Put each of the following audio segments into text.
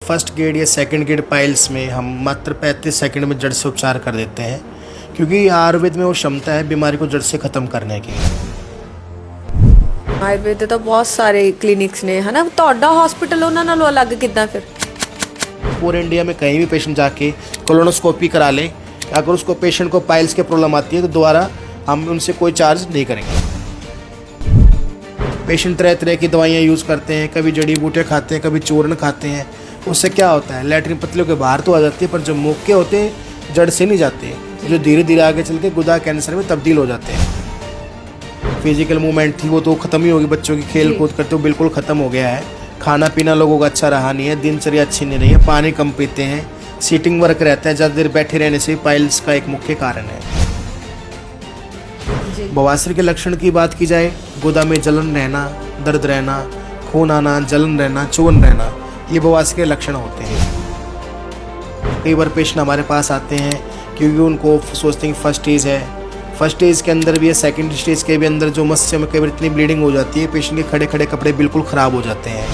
First grade या second grade piles में हम मात्र 35 सेकंड में जड़ से उपचार कर देते हैं, क्योंकि आयुर्वेद में वो क्षमता है बीमारी को जड़ से ख़त्म करने की। ਆਯੁਰਵੇਦ ਤਾਂ ਬਹੁਤ ਸਾਰੇ ਕਲੀਨਿਕਸ ਨੇ ਹਨਾ, ਤੁਹਾਡਾ ਹਸਪੀਟਲ ਉਹਨਾਂ ਨਾਲੋਂ ਅਲੱਗ ਕਿੱਦਾਂ ਫਿਰ? पूरे इंडिया में कहीं भी पेशेंट जाके कोलोनोस्कोपी करा ले, अगर उसको पेशेंट को पाइल्स की प्रॉब्लम आती है तो दोबारा हम उनसे कोई चार्ज नहीं करेंगे। पेशेंट तरह तरह की दवाइयाँ यूज़ करते हैं, कभी जड़ी बूटियाँ खाते हैं, कभी चूर्ण खाते हैं। उससे क्या होता है, लैट्रिन पतलियों के बाहर तो आ जाती है, पर जो मुख के होते हैं जड़ से नहीं जाते, जो धीरे धीरे आगे चल के गुदा कैंसर में तब्दील हो जाते हैं। फिजिकल मूवमेंट थी वो तो ख़त्म ही होगी, बच्चों की खेल कूद करते हुए बिल्कुल ख़त्म हो गया है। खाना पीना लोगों का अच्छा रहा नहीं है, दिनचर्या अच्छी नहीं रही है, पानी कम पीते हैं, सीटिंग वर्क रहता है, ज़्यादा देर बैठे रहने से पाइल्स का एक मुख्य कारण है। बवासीर के लक्षण की बात की जाए, गुदा में जलन रहना, दर्द रहना, खून आना, जलन रहना, चूर्ण रहना, ये बवासीर के लक्षण होते हैं। कई बार पेशेंट हमारे पास आते हैं क्योंकि उनको सोचते हैं फर्स्ट स्टेज है, फर्स्ट स्टेज के अंदर भी है, सेकंड स्टेज के भी अंदर जो मस्से में कई बार इतनी ब्लीडिंग हो जाती है, पेशेंट के खड़े खड़े कपड़े बिल्कुल ख़राब हो जाते हैं।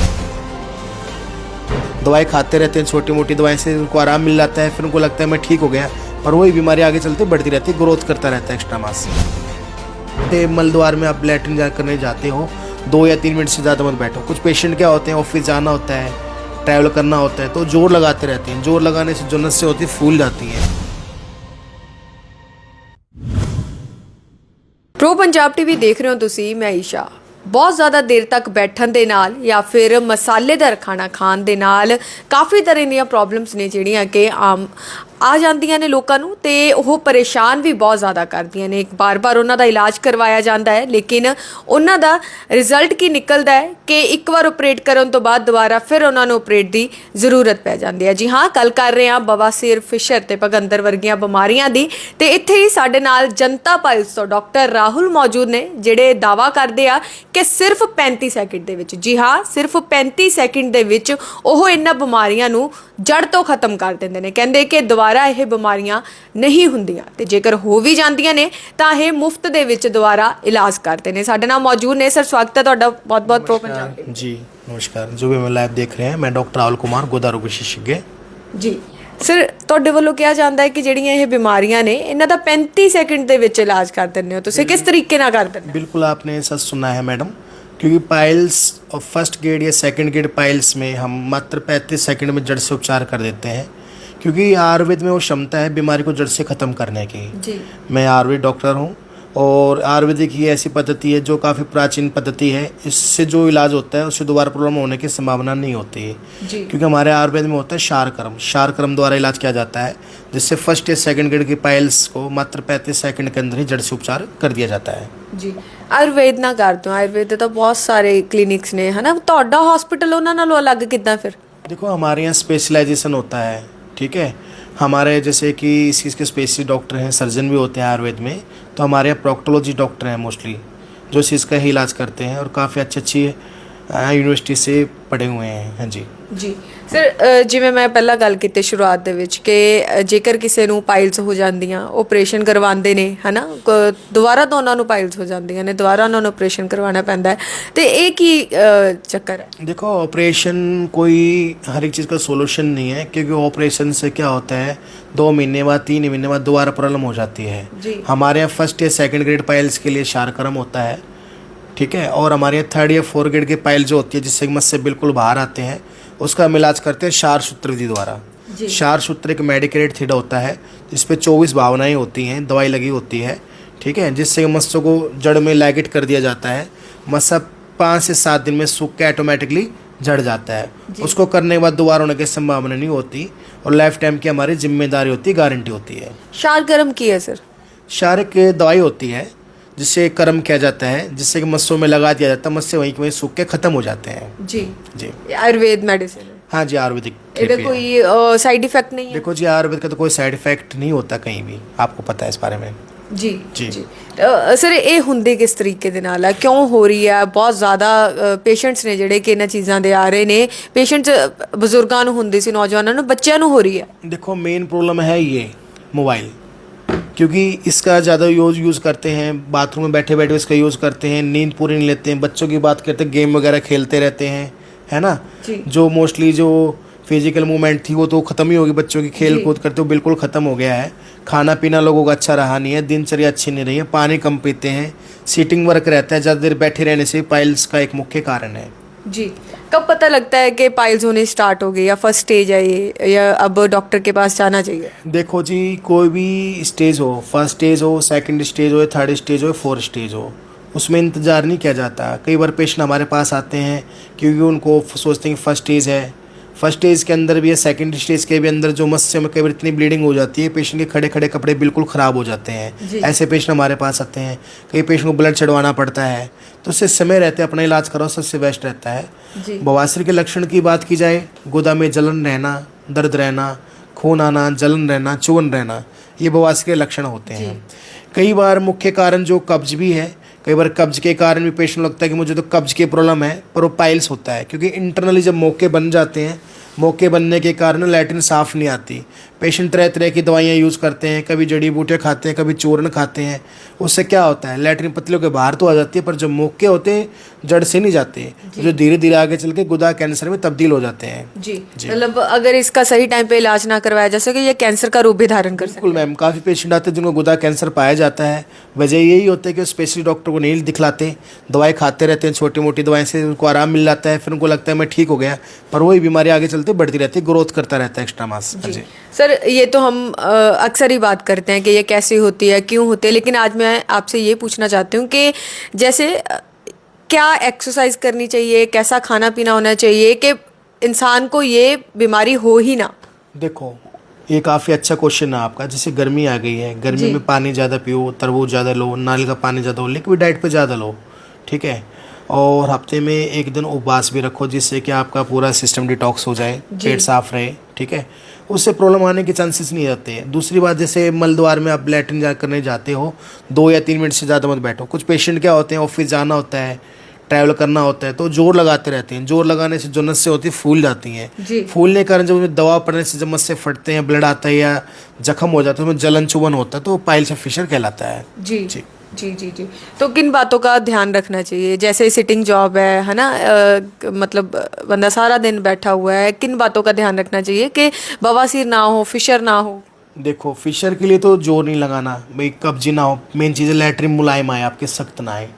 दवाई खाते रहते हैं, छोटी मोटी दवाई से उनको आराम मिल जाता है, फिर उनको लगता है मैं ठीक हो गया, पर वही बीमारी आगे चलते बढ़ती रहती है, ग्रोथ करता रहता है एक्स्ट्रा मास। मल द्वार में आप लैट्रिन करने जाते हो, 2 या 3 मिनट से ज़्यादा मत बैठो। कुछ पेशेंट क्या होते हैं, ऑफिस जाना होता है, ट्रैवल करना होता है, तो जोर लगाते रहते हैं, जोर लगाने से जो नसें होती है फूल जाती हैं। ਪ੍ਰੋ ਪੰਜਾਬ ਟੀਵੀ ਦੇਖ ਰਹੇ ਹੋ ਤੁਸੀਂ, ਮੈਂ ਈਸ਼ਾ। ਬਹੁਤ ਜ਼ਿਆਦਾ ਦੇਰ ਤੱਕ ਬੈਠਣ ਦੇ ਨਾਲ ਜਾਂ ਫਿਰ ਮਸਾਲੇਦਾਰ ਖਾਣਾ ਖਾਣ ਦੇ ਨਾਲ ਕਾਫੀ ਤਰ੍ਹਾਂ ਦੀਆਂ ਪ੍ਰੋਬਲਮਸ ਨੇ ਜਿਹੜੀਆਂ ਕਿ ਆਮ ਆ ਜਾਂਦੀਆਂ ਨੇ ਲੋਕਾਂ ਨੂੰ, ਤੇ ਉਹ ਪਰੇਸ਼ਾਨ ਵੀ ਬਹੁਤ ਜ਼ਿਆਦਾ ਕਰਦੀਆਂ ਨੇ। ਬਾਰ-ਬਾਰ ਉਹਨਾਂ ਦਾ ਇਲਾਜ ਕਰਵਾਇਆ ਜਾਂਦਾ ਹੈ, ਲੇਕਿਨ ਉਹਨਾਂ ਦਾ ਰਿਜ਼ਲਟ ਕੀ ਨਿਕਲਦਾ ਹੈ ਕਿ ਇੱਕ ਵਾਰ ਆਪਰੇਟ ਕਰਨ ਤੋਂ ਬਾਅਦ ਦੁਬਾਰਾ ਫਿਰ ਉਹਨਾਂ ਨੂੰ ਆਪਰੇਟ ਦੀ ਜ਼ਰੂਰਤ ਪੈ ਜਾਂਦੀ ਹੈ। ਜੀ ਹਾਂ, ਗੱਲ ਕਰ ਰਹੇ ਹਾਂ ਬਵਾਸੀਰ, ਫਿਸ਼ਰ ਤੇ ਭਗੰਦਰ ਵਰਗੀਆਂ ਬਿਮਾਰੀਆਂ ਦੀ, ਤੇ ਇੱਥੇ ਹੀ ਸਾਡੇ ਨਾਲ ਜਨਤਾ ਪਾਇਲਸ ਤੋਂ ਡਾਕਟਰ ਰਾਹੁਲ ਮੌਜੂਦ ਨੇ, ਜਿਹੜੇ ਦਾਅਵਾ ਕਰਦੇ ਆ ਕਿ ਸਿਰਫ 35 ਸੈਕਿੰਡ ਦੇ ਵਿੱਚ, ਜੀ ਹਾਂ ਸਿਰਫ 35 ਸੈਕਿੰਡ ਦੇ ਵਿੱਚ ਉਹ ਇਹਨਾਂ ਬਿਮਾਰੀਆਂ ਨੂੰ ਜੜ ਤੋਂ ਖਤਮ ਕਰ ਦਿੰਦੇ ਨੇ। ਕਹਿੰਦੇ ਕਿ ਦੁਬਾਰਾ ਇਹ ਬਿਮਾਰੀਆਂ ਨਹੀਂ ਹੁੰਦੀਆਂ, ਤੇ ਜੇਕਰ ਹੋ ਵੀ ਜਾਂਦੀਆਂ ਨੇ ਤਾਂ ਇਹ ਮੁਫਤ ਦੇ ਵਿੱਚ ਦੁਬਾਰਾ ਇਲਾਜ ਕਰਦੇ ਨੇ। ਸਾਡੇ ਨਾਲ ਮੌਜੂਦ ਨੇ ਸਰ, ਸਵਾਗਤ ਹੈ ਤੁਹਾਡਾ ਬਹੁਤ ਬਹੁਤ ਪ੍ਰੋ ਪੰਜਾਬ। जी नमस्कार, जो भी मैं लाइव देख रहे हैं, मैं डॉक्टर राहुल कुमार, गोदा रोग विशेषज्ञ। ਜੀ ਸਰ, ਤੁਹਾਡੇ ਵੱਲੋਂ ਕਿਹਾ ਜਾਂਦਾ ਹੈ ਕਿ ਜਿਹੜੀਆਂ ਇਹ ਬਿਮਾਰੀਆਂ ਨੇ ਇਹਨਾਂ ਦਾ 35 ਸੈਕਿੰਡ ਦੇ ਵਿੱਚ ਇਲਾਜ ਕਰ ਦਿੰਦੇ ਹੋ ਤੁਸੀਂ, ਕਿਸ ਤਰੀਕੇ ਨਾਲ ਕਰ ਦਿੰਦੇ? बिल्कुल आपने सच सुना है मैडम, क्योंकि पाइल्स और फर्स्ट ग्रेड या सेकंड ग्रेड पाइल्स में हम मात्र 35 सेकंड में जड़ से उपचार कर देते हैं, क्योंकि आयुर्वेद में वो क्षमता है बीमारी को जड़ से ख़त्म करने की। जी, मैं आयुर्वेद डॉक्टर हूँ, और आयुर्वेदिक ही ऐसी पद्धति है जो काफ़ी प्राचीन पद्धति है। इससे जो इलाज होता है उससे दोबारा प्रॉब्लम होने की संभावना नहीं होती है, क्योंकि हमारे आयुर्वेद में होता है शार कर्म द्वारा इलाज किया जाता है, जिससे फर्स्ट या सेकंड ग्रेड की पाइल्स को मात्र 35 सेकंड के अंदर ही जड़ से उपचार कर दिया जाता है। ਜੀ ਆਯੁਰਵੇਦ ਨਾਲ ਕਰਦੇ ਹੋ? ਆਯੁਰਵੇਦ ਦੇ ਤਾਂ ਬਹੁਤ ਸਾਰੇ ਕਲੀਨਿਕਸ ਨੇ ਹਨਾ, ਤੁਹਾਡਾ ਹਸਪੀਟਲ ਉਹਨਾਂ ਨਾਲੋਂ ਅਲੱਗ ਕਿੱਦਾਂ ਫਿਰ? देखो, हमारे यहाँ स्पेशलाइजेशन होता है, ठीक है। हमारे जैसे कि इस चीज़ के स्पेशलिस्ट डॉक्टर हैं, सर्जन भी होते हैं आयुर्वेद में, तो हमारे यहाँ प्रोक्टोलॉजी डॉक्टर हैं मोस्टली, जो इस चीज़ का ही इलाज करते हैं, और काफ़ी अच्छी यूनिवर्सिटी से पढ़े हुए हैं। हाँ जी ਜੀ ਸਰ, ਜਿਵੇਂ ਮੈਂ ਪਹਿਲਾਂ ਗੱਲ ਕੀਤੀ ਸ਼ੁਰੂਆਤ ਦੇ ਵਿੱਚ ਕਿ ਜੇਕਰ ਕਿਸੇ ਨੂੰ ਪਾਈਲਸ ਹੋ ਜਾਂਦੀਆਂ, ਆਪਰੇਸ਼ਨ ਕਰਵਾਉਂਦੇ ਨੇ ਹਨਾ, ਦੁਬਾਰਾ ਤੋਂ ਉਹਨਾਂ ਨੂੰ ਪਾਈਲਸ ਹੋ ਜਾਂਦੀਆਂ ਨੇ, ਦੁਬਾਰਾ ਉਹਨਾਂ ਨੂੰ ਆਪਰੇਸ਼ਨ ਕਰਵਾਉਣਾ ਪੈਂਦਾ ਹੈ, ਤੇ ਇਹ ਕੀ ਚੱਕਰ ਹੈ? देखो, ऑपरेशन कोई हर एक चीज़ का सोल्यूशन नहीं है, क्योंकि ऑपरेशन से क्या होता है, 2 महीने बाद 3 महीने बाद दोबारा प्रॉब्लम हो जाती है। जी, हमारे यहाँ फर्स्ट या सेकंड ग्रेड पाइल्स के लिए शारकर्म होता है, ठीक है, और हमारे यहाँ 3rd या 4th ग्रेड की पाइल जो होती है, जिससे मस्से बिल्कुल बाहर आते हैं, उसका हम इलाज करते हैं शार सूत्र विधि द्वारा। शार सूत्र एक मेडिकेटेड थ्रेड होता है, जिस पे 24 भावनाएं होती हैं, दवाई लगी होती है, ठीक है, जिससे मस्सों को जड़ में लैगिट कर दिया जाता है। मस्सा 5 से 7 दिन में सूख के ऑटोमेटिकली जड़ जाता है। उसको करने के बाद दोबारा होने की संभावना नहीं होती, और लाइफ टाइम की हमारी जिम्मेदारी होती है, गारंटी होती है। शार गर्म की है सर? शार एक दवाई होती है जिससे कर्म किया जाता है, जिससे कि मस्सों में लगा दिया जाता है, मस्से वहीं के वहीं सूख के ख़त्म हो जाते हैं। जी जी, आयुर्वेद मेडिसिन है? हाँ जी, आयुर्वेदिक ਇਹਦਾ थेरेपी है। ਕੋਈ ਸਾਈਡ ਇਫੈक्ट नहीं है? देखो जी, आयुर्वेद का तो कोई साइड इफेक्ट नहीं होता कहीं भी, आपको पता है इस बारे में। ਜੀ ਜੀ। ਜੀ ਸਰ, ਇਹ ਹੁੰਦੇ ਕਿਸ ਤਰੀਕੇ ਦੇ ਨਾਲ ਆ, ਕਿਉਂ ਹੋ ਰਹੀ ਆ? ਬਹੁਤ ਜ਼ਿਆਦਾ ਪੇਸ਼ੈਂਟਸ ਨੇ ਜਿਹੜੇ ਕਿ ਇਹਨਾਂ ਚੀਜ਼ਾਂ ਦੇ ਆ ਰਹੇ ਨੇ। ਪੇਸ਼ੈਂਟਸ ਬਜ਼ੁਰਗਾਂ ਨੂੰ ਹੁੰਦੀ ਸੀ, ਨੌਜਵਾਨਾਂ ਨੂੰ, ਬੱਚਿਆਂ ਨੂੰ ਹੋ ਰਹੀ ਹੈ। देखो, मेन प्रॉब्लम है ये मोबाइल, क्योंकि इसका ज़्यादा यूज़ करते हैं, बाथरूम में बैठे बैठे इसका यूज़ करते हैं, नींद पूरी नहीं लेते हैं, बच्चों की बात करते हैं, गेम वगैरह खेलते रहते हैं, है ना। जो मोस्टली जो फिजिकल मूवमेंट थी वो तो ख़त्म ही होगी, बच्चों की खेल कूद करते वो बिल्कुल ख़त्म हो गया है। खाना पीना लोगों का अच्छा रहा नहीं है, दिनचर्या अच्छी नहीं रही है, पानी कम पीते हैं, सीटिंग वर्क रहता है, ज़्यादा देर बैठे रहने से पाइल्स का एक मुख्य कारण है। जी, कब पता लगता है कि पाइल्स होने स्टार्ट हो गई, या फर्स्ट स्टेज है ये, या अब डॉक्टर के पास जाना चाहिए? देखो जी, कोई भी स्टेज हो, फर्स्ट स्टेज हो, सेकंड स्टेज हो, थर्ड स्टेज हो, फोर्थ स्टेज हो, उसमें इंतज़ार नहीं किया जाता। कई बार पेशेंट हमारे पास आते हैं क्योंकि उनको सोचते हैं कि फर्स्ट स्टेज है, फर्स्ट स्टेज के अंदर भी है, सेकंड स्टेज के भी अंदर जो मस्से में कई बार इतनी ब्लीडिंग हो जाती है, पेशेंट के खड़े खड़े कपड़े बिल्कुल ख़राब हो जाते हैं। ऐसे पेशेंट हमारे पास आते हैं। कई पेशेंट को ब्लड चढ़वाना पड़ता है, तो उससे समय रहते अपना इलाज करो, सबसे बेस्ट रहता है। बवासीर के लक्षण की बात की जाए, गुदा में जलन रहना, दर्द रहना, खून आना, जलन रहना, चुभन रहना, ये बवासीर के लक्षण होते हैं। कई बार मुख्य कारण जो कब्ज भी है, कई बार कब्ज के कारण भी पेशेंट लगता है कि मुझे तो कब्ज की प्रॉब्लम है, पर वो पाइल्स होता है, क्योंकि इंटरनली जब मौके बन जाते हैं, मौके बनने के कारण लैट्रिन साफ़ नहीं आती। पेशेंट तरह तरह की दवाइयाँ यूज़ करते हैं, कभी जड़ी बूटियाँ खाते हैं, कभी चूर्ण खाते हैं। उससे क्या होता है, लैट्रिन पतलियों के बाहर तो आ जाती है, पर जब मौके होते हैं जड़ से नहीं जाते, जो धीरे धीरे आगे चल के गुदा कैंसर में तब्दील हो जाते हैं। जी, मतलब अगर इसका सही टाइम पे इलाज ना करवाया जा सके, ये कैंसर का रूप भी धारण कर सकता है। बिल्कुल मैम, काफ़ी पेशेंट आते हैं जिनको गुदा कैंसर पाया जाता है। वजह यही होता है कि स्पेशलिस्ट डॉक्टर को नहीं दिखलाते, दवाई खाते रहते हैं, छोटी मोटी दवाई से उनको आराम मिल जाता है, फिर उनको लगता है मैं ठीक हो गया, पर वही बीमारी आगे चलते बढ़ती रहती है, ग्रोथ करता रहता है एक्स्ट्रा मास। जी सर, ये तो हम अक्सर ही बात करते हैं कि ये कैसे होती है, क्यों होती है, लेकिन आज मैं आपसे ये पूछना चाहती हूँ कि जैसे क्या एक्सरसाइज करनी चाहिए, कैसा खाना पीना होना चाहिए कि इंसान को ये बीमारी हो ही ना? देखो, ये काफ़ी अच्छा क्वेश्चन है आपका। जैसे गर्मी आ गई है, गर्मी में पानी ज़्यादा पियो, तरबूज ज़्यादा लो, नारियल का पानी ज़्यादा लो, लिक्विड डाइट पे ज़्यादा लो, ठीक है। और हफ्ते में एक दिन उपवास भी रखो, जिससे कि आपका पूरा सिस्टम डिटॉक्स हो जाए, पेट साफ रहे, ठीक है। उससे प्रॉब्लम आने के चांसेस नहीं रहते हैं। दूसरी बात, जैसे मलद्वार में आप लैट्रिन करने जाते हो, 2 या 3 मिनट से ज़्यादा मत बैठो। कुछ पेशेंट क्या होते हैं, ऑफिस जाना होता है, ट्रैवल करना होता है, तो जोर लगाते रहते हैं। जोर लगाने से जो नसें होती है फूल जाती हैं। फूलने के कारण जब उनमें दवा पड़ने से जब नसें फटते हैं, ब्लड आता है या जख्म हो जाता है, उसमें जलन चुभन होता है, तो पाइल्स फिशर कहलाता है। जी जी जी जी जी। तो किन बातों का ध्यान रखना चाहिए? जैसे सिटिंग जॉब है ना, मतलब बंदा सारा दिन बैठा हुआ है, किन बातों का ध्यान रखना चाहिए कि बवासीर ना हो, फिशर ना हो? देखो, फिशर के लिए तो जोर नहीं लगाना भाई, कब्जी ना हो, मेन चीज़ है लैट्रिन मुलायम आए आपके, सख्त ना आए,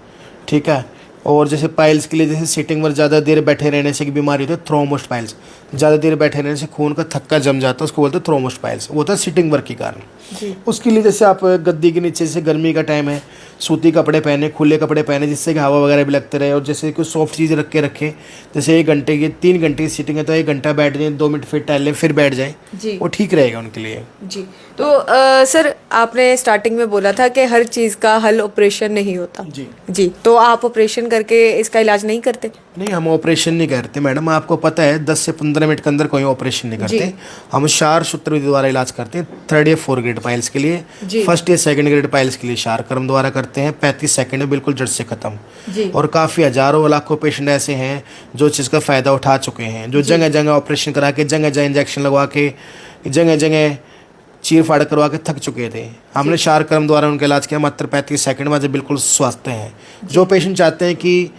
ठीक है। और जैसे पाइल्स के लिए, जैसे सीटिंग पर ज़्यादा देर बैठे रहने से की बीमारी होती है थ्रोम्बोस्ट पाइल्स। ज़्यादा देर बैठे रहने से खून का थक्का जम जाता है, उसको बोलते हैं थ्रोम्बोस्ट पाइल्स। वो होता है सीटिंग वर्क के कारण। उसके लिए जैसे आप गद्दी के नीचे, जैसे गर्मी का टाइम है, सूती कपड़े पहने, खुले कपड़े पहने, जिससे कि हवा वगैरह भी लगते रहे। और जैसे कुछ सॉफ्ट चीज़ रख के रखें, जैसे 1 घंटे की 3 घंटे की सीटिंग है तो 1 घंटा बैठ जाए, 2 मिनट फिर टहल लें, फिर बैठ जाए, वो ठीक रहेगा उनके लिए। जी, तो सर आपने स्टार्टिंग में बोला था कि हर चीज़ का हल ऑपरेशन नहीं होता। जी, तो आप ऑपरेशन करके इसका इलाज नहीं करते? नहीं, हम ऑपरेशन नहीं करते मैडम, आपको पता है 10 से 15 मिनट के अंदर कोई ऑपरेशन नहीं करते। हम क्षार सूत्र विधि द्वारा इलाज करते हैं। 3rd या 4th ग्रेड पाइल्स के लिए, 1st या 2nd ग्रेड पाइल्स के लिए क्षार कर्म द्वारा करते हैं। 35 सेकंड में बिल्कुल जड़ से खत्म। और काफ़ी हजारों लाखों पेशेंट ऐसे हैं जो चीज़ का फ़ायदा उठा चुके हैं, जो जगह जगह ऑपरेशन करा के, जगह जगह इंजेक्शन लगवा के, जगह जगह चीर फाड़ करवा के थक चुके थे। हमने क्षार कर्म द्वारा उनका इलाज किया, मात्र 35 सेकंड में, जब बिल्कुल स्वस्थ हैं। जो पेशेंट चाहते हैं कि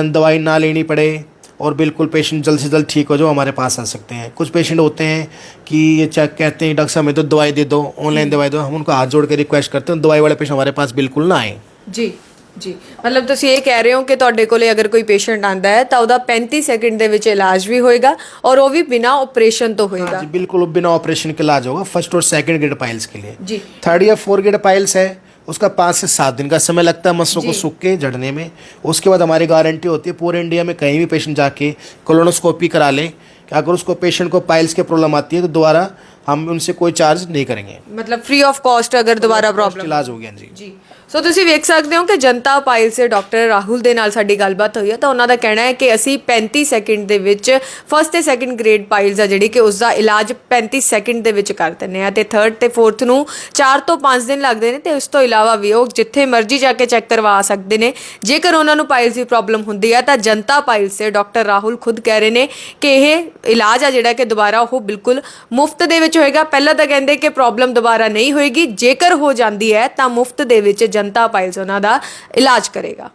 दवाई ना लेनी पड़े और बिल्कुल पेशेंट जल्द से जल्द ठीक हो जाओ, हमारे पास आ सकते हैं। कुछ पेशेंट होते हैं कि ये कहते हैं डॉक्टर साहब हमें तो दवाई दे दो, ऑनलाइन दवाई दो। हम उनको हाथ जोड़ के रिक्वेस्ट करते हैं दवाई वाले पेशेंट हमारे पास बिल्कुल ना आए। जी जी, मतलब ਤੁਸੀਂ ਇਹ ਕਹਿ ਰਹੇ ਹੋ ਕਿ ਤੁਹਾਡੇ ਕੋਲੇ ਅਗਰ ਕੋਈ ਪੇਸ਼ੈਂਟ ਆਂਦਾ ਹੈ ਤਾਂ ਉਹਦਾ 35 ਸੈਕਿੰਡ ਦੇ ਵਿੱਚ ਇਲਾਜ ਵੀ ਹੋਏਗਾ और वो भी बिना ऑपरेशन तो होएगा। जी बिल्कुल, बिना ऑपरेशन के इलाज होगा 1st और 2nd ग्रेड पाइल्स के लिए। जी, 3rd या 4th ग्रेड पाइल्स है, उसका 5 से 7 दिन का समय लगता है मस्सों को सूख के झड़ने में। उसके बाद हमारी गारंटी होती है पूरे इंडिया में कहीं भी पेशेंट जाके कोलोनोस्कोपी करा ले, कि अगर उसको पेशेंट को पाइल्स की प्रॉब्लम आती है तो दोबारा हम उनसे कोई चार्ज नहीं करेंगे, मतलब फ्री ऑफ कॉस्ट अगर दोबारा प्रॉब्लम इलाज हो गया। जी ਜੀ ਸੋ ਤੁਸੀਂ ਵੇਖ ਸਕਦੇ ਹੋ ਕਿ ਜਨਤਾ ਪਾਇਲ ਸੇ ਡਾਕਟਰ ਰਾਹੁਲ ਦੇ ਨਾਲ ਸਾਡੀ ਗੱਲਬਾਤ ਹੋਈ ਹੈ ਤਾਂ ਉਹਨਾਂ ਦਾ ਕਹਿਣਾ ਹੈ ਕਿ ਅਸੀਂ 35 ਸੈਕਿੰਡ ਦੇ ਵਿੱਚ 1st ਤੇ 2nd ਗ੍ਰੇਡ ਪਾਇਲਸ ਆ ਜਿਹੜੀ ਕਿ ਉਸ ਦਾ ਇਲਾਜ 35 ਸੈਕਿੰਡ ਦੇ ਵਿੱਚ ਕਰ ਦਿੰਦੇ ਆ ਤੇ 3rd ਤੇ 4th ਨੂੰ 4 ਤੋਂ 5 ਦਿਨ ਲੱਗਦੇ ਨੇ ਤੇ ਉਸ ਤੋਂ ਇਲਾਵਾ ਵੀ ਉਹ ਜਿੱਥੇ ਮਰਜ਼ੀ ਜਾ ਕੇ ਚੈੱਕ ਕਰਵਾ ਸਕਦੇ ਨੇ। ਜੇਕਰ ਉਹਨਾਂ ਨੂੰ ਪਾਇਲਸ ਦੀ ਪ੍ਰੋਬਲਮ ਹੁੰਦੀ ਹੈ ਤਾਂ ਜਨਤਾ ਪਾਇਲ ਸੇ ਡਾਕਟਰ ਰਾਹੁਲ ਖੁਦ ਕਹਿ ਰਹੇ ਨੇ ਕਿ ਇਹ ਇਲਾਜ ਆ ਜਿਹੜਾ ਕਿ ਦੁਬਾਰਾ ਉਹ ਬਿਲਕੁਲ ਮੁਫਤ ਦੇ ਵਿੱਚ ਹੋਏਗਾ। ਪਹਿਲਾਂ ਤਾਂ ਕਹਿੰਦੇ ਕਿ ਪ੍ਰੋਬਲਮ ਦੁਬਾਰਾ ਨਹੀਂ ਹੋਏਗੀ, ਜੇਕਰ ਹੋ ਜਾਂਦੀ ਹੈ ਤਾਂ ਮੁਫਤ ਦੇ ਵਿੱਚ ਜਨਤਾ ਪਾਇਲਸ ਉਹਨਾਂ ਦਾ ਇਲਾਜ ਕਰੇਗਾ।